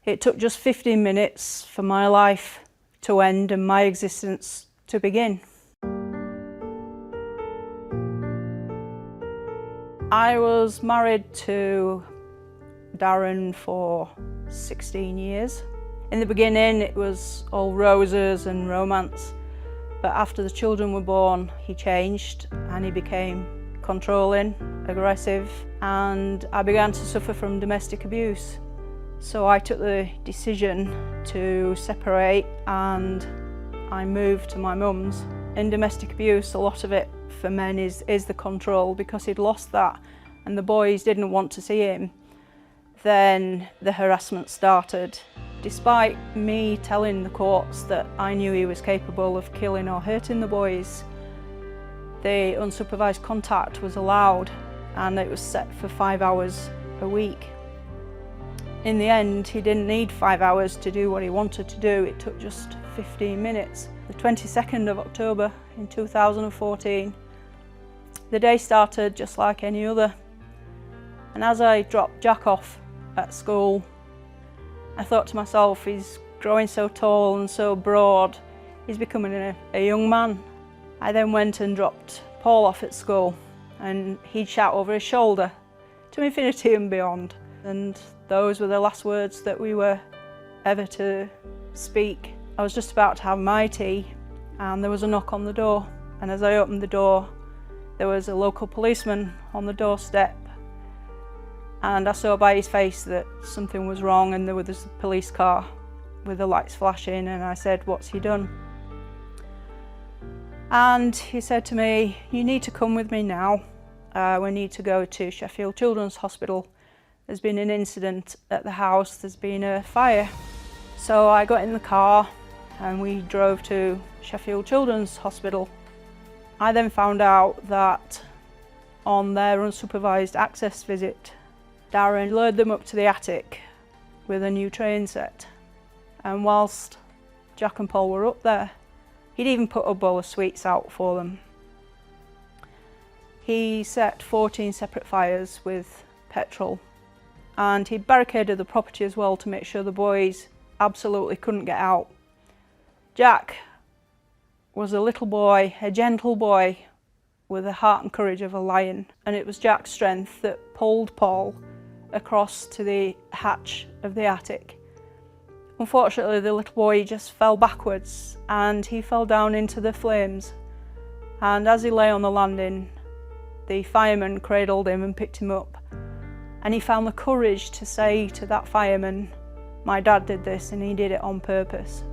It took just 15 minutes for my life to end and my existence to begin. I was married to Darren for 16 years. In the beginning it was all roses and romance, but after the children were born he changed and he became controlling, aggressive, and I began to suffer from domestic abuse. So I took the decision to separate and I moved to my mum's. In domestic abuse, a lot of it for men is the control, because he'd lost that and the boys didn't want to see him. Then the harassment started. Despite me telling the courts that I knew he was capable of killing or hurting the boys, the unsupervised contact was allowed and it was set for 5 hours a week. In the end, he didn't need 5 hours to do what he wanted to do. It took just 15 minutes. The 22nd of October in 2014, the day started just like any other. And as I dropped Jack off at school, I thought to myself, he's growing so tall and so broad, he's becoming a young man. I then went and dropped Paul off at school and he'd shout over his shoulder, "To infinity and beyond." And those were the last words that we were ever to speak. I was just about to have my tea and there was a knock on the door, and as I opened the door there was a local policeman on the doorstep, and I saw by his face that something was wrong, and there was a police car with the lights flashing, and I said, "What's he done?" And he said to me, "You need to come with me now. We need to go to Sheffield Children's Hospital. There's been an incident at the house, there's been a fire." So I got in the car and we drove to Sheffield Children's Hospital. I then found out that on their unsupervised access visit, Darren lured them up to the attic with a new train set. And whilst Jack and Paul were up there, he'd even put a bowl of sweets out for them. He set 14 separate fires with petrol, and he barricaded the property as well to make sure the boys absolutely couldn't get out. Jack was a little boy, a gentle boy with the heart and courage of a lion, and it was Jack's strength that pulled Paul across to the hatch of the attic. Unfortunately, the little boy just fell backwards and he fell down into the flames, and as he lay on the landing, the fireman cradled him and picked him up, and he found the courage to say to that fireman, "My dad did this and he did it on purpose."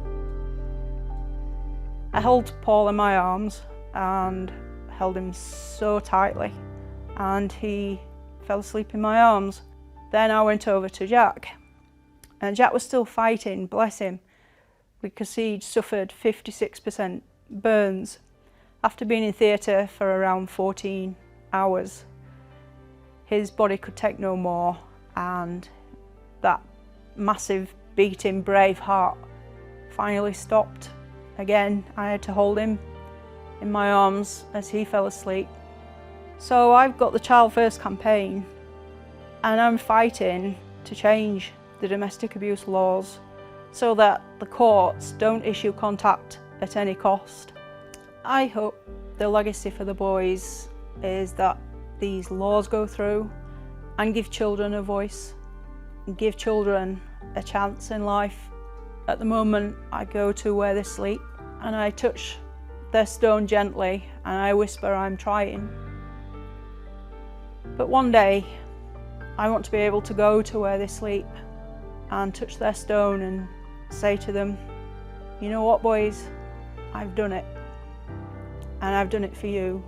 I held Paul in my arms and held him so tightly, and he fell asleep in my arms. Then I went over to Jack, and Jack was still fighting, bless him, because he'd suffered 56% burns after being in theatre for around 14 hours. His body could take no more, and that massive beating brave heart finally stopped. Again, I had to hold him in my arms as he fell asleep. So I've got the Child First campaign, and I'm fighting to change the domestic abuse laws so that the courts don't issue contact at any cost. I hope the legacy for the boys is that these laws go through and give children a voice, and give children a chance in life. At the moment, I go to where they sleep and I touch their stone gently and I whisper, "I'm trying." But one day, I want to be able to go to where they sleep and touch their stone and say to them, "You know what, boys? I've done it, and I've done it for you."